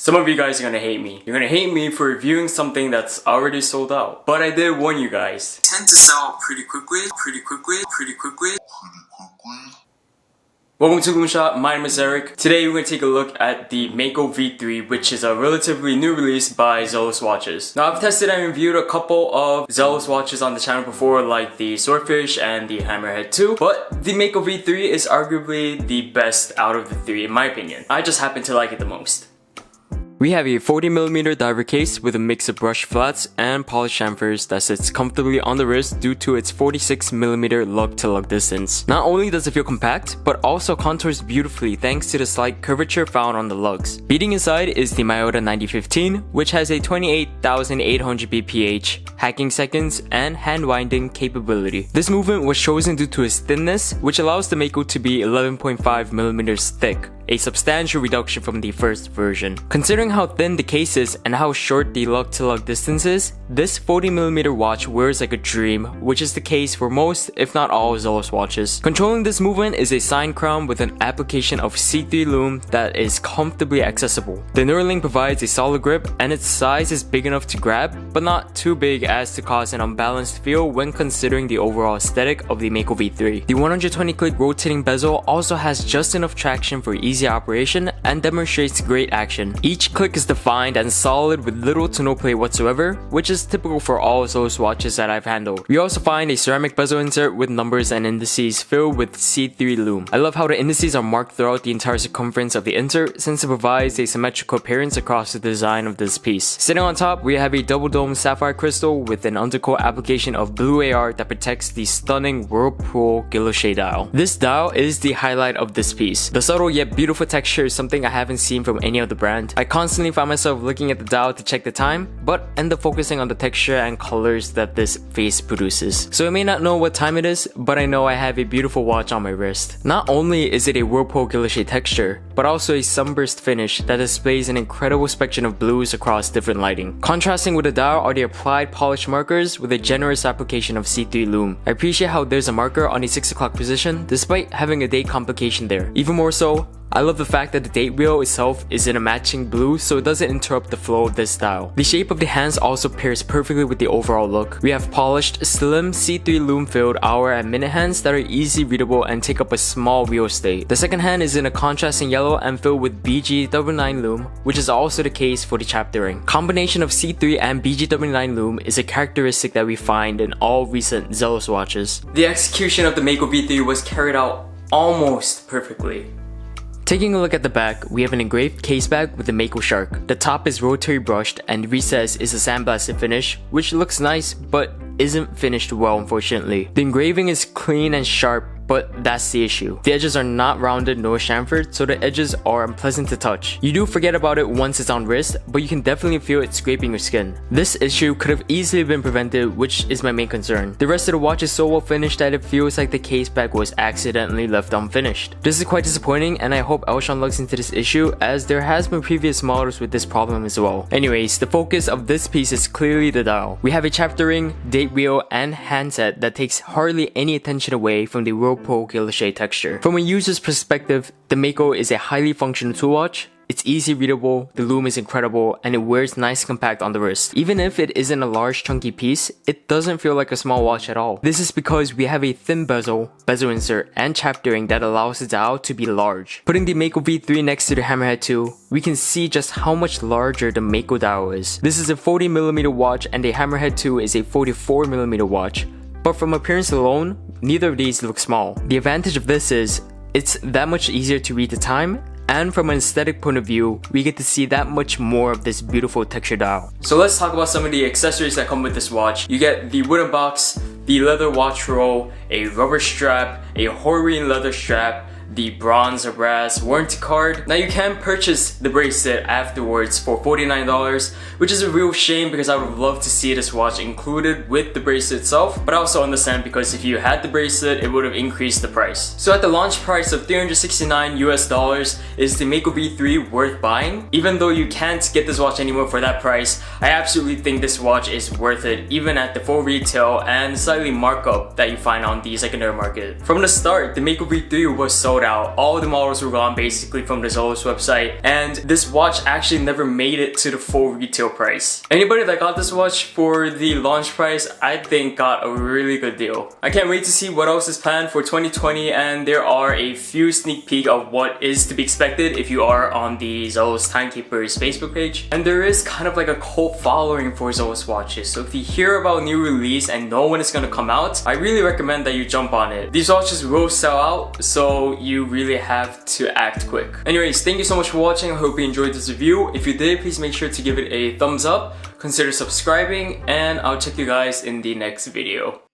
Some of you guys are gonna hate me. You're gonna hate me for reviewing something that's already sold out. But I did warn you guys. Tend to sell pretty quickly. Welcome to Moonshot, my name is Eric. Today we're going to take a look at the Mako V3, which is a relatively new release by Zelos watches. Now I've tested and reviewed a couple of Zelos watches on the channel before, like the Swordfish and the Hammerhead 2, but the Mako V3 is arguably the best out of the three in my opinion. I just happen to like it the most. We have a 40mm diver case with a mix of brushed flats and polished chamfers that sits comfortably on the wrist due to its 46mm lug-to-lug distance. Not only does it feel compact, but also contours beautifully thanks to the slight curvature found on the lugs. Beating inside is the Miyota 9015, which has a 28,800 bph, hacking seconds, and hand-winding capability. This movement was chosen due to its thinness, which allows the Mako to be 11.5mm thick, a substantial reduction from the first version. Considering how thin the case is and how short the lug-to-lug distance is, this 40mm watch wears like a dream, which is the case for most, if not all, Zelos watches. Controlling this movement is a sign crown with an application of C3 lume that is comfortably accessible. The knurling provides a solid grip and its size is big enough to grab, but not too big as to cause an unbalanced feel when considering the overall aesthetic of the Mako V3. The 120-click rotating bezel also has just enough traction for easy operation and demonstrates great action. Each click is defined and solid with little to no play whatsoever, which is typical for all Zelos watches that I've handled. We also find a ceramic bezel insert with numbers and indices filled with C3 lume. I love how the indices are marked throughout the entire circumference of the insert since it provides a symmetrical appearance across the design of this piece. Sitting on top, we have a double dome sapphire crystal with an undercoat application of blue AR that protects the stunning Whirlpool guilloche dial. This dial is the highlight of this piece. The subtle yet beautiful texture is something I haven't seen from any other brand. I constantly find myself looking at the dial to check the time, but end up focusing on the texture and colors that this face produces. So I may not know what time it is, but I know I have a beautiful watch on my wrist. Not only is it a Whirlpool guilloche texture, but also a sunburst finish that displays an incredible spectrum of blues across different lighting. Contrasting with the dial are the applied polished markers with a generous application of C3 lume. I appreciate how there's a marker on the 6 o'clock position despite having a date complication there. Even more so, I love the fact that the date wheel itself is in a matching blue so it doesn't interrupt the flow of this style. The shape of the hands also pairs perfectly with the overall look. We have polished, slim, C3 lume filled hour and minute hands that are easy readable and take up a small real estate. The second hand is in a contrasting yellow and filled with BG99 lume, which is also the case for the chapter ring. Combination of C3 and BG99 lume is a characteristic that we find in all recent Zelos watches. The execution of the Mako V3 was carried out almost perfectly. Taking a look at the back, we have an engraved case back with the Mako shark. The top is rotary brushed and the recess is a sandblasted finish, which looks nice but isn't finished well unfortunately. The engraving is clean and sharp, but that's the issue. The edges are not rounded nor chamfered, so the edges are unpleasant to touch. You do forget about it once it's on wrist, but you can definitely feel it scraping your skin. This issue could have easily been prevented, which is my main concern. The rest of the watch is so well finished that it feels like the case back was accidentally left unfinished. This is quite disappointing and I hope Elshon looks into this issue as there has been previous models with this problem as well. Anyways, the focus of this piece is clearly the dial. We have a chapter ring, date wheel, and handset that takes hardly any attention away from the Whirlpool guilloche texture. From a user's perspective, the Mako is a highly functional tool watch. It's easy readable, the lume is incredible, and it wears nice compact on the wrist. Even if it isn't a large chunky piece, it doesn't feel like a small watch at all. This is because we have a thin bezel insert, and chapter ring that allows the dial to be large. Putting the Mako V3 next to the Hammerhead 2, we can see just how much larger the Mako dial is. This is a 40mm watch and the Hammerhead 2 is a 44mm watch. But from appearance alone, neither of these look small. The advantage of this is, it's that much easier to read the time, and from an aesthetic point of view, we get to see that much more of this beautiful texture dial. So let's talk about some of the accessories that come with this watch. You get the wooden box, the leather watch roll, a rubber strap, a Horine leather strap, the bronze or brass warranty card. Now you can purchase the bracelet afterwards for $49, which is a real shame because I would have loved to see this watch included with the bracelet itself, but I also understand because if you had the bracelet, it would have increased the price. So at the launch price of $369 US, is the Mako V3 worth buying? Even though you can't get this watch anymore for that price, I absolutely think this watch is worth it even at the full retail and slightly markup that you find on the secondary market. From the start, the Mako V3 was sold sold out. All the models were gone basically from the Zelos website, and this watch actually never made it to the full retail price. Anybody that got this watch for the launch price, I think got a really good deal. I can't wait to see what else is planned for 2020, and there are a few sneak peek of what is to be expected if you are on the Zelos Timekeepers Facebook page. And there is kind of like a cult following for Zelos watches, so if you hear about a new release and know when it's gonna come out, I really recommend that you jump on it. These watches will sell out, so you really have to act quick. Anyways, thank you so much for watching. I hope you enjoyed this review. If you did, please make sure to give it a thumbs up, consider subscribing, and I'll check you guys in the next video.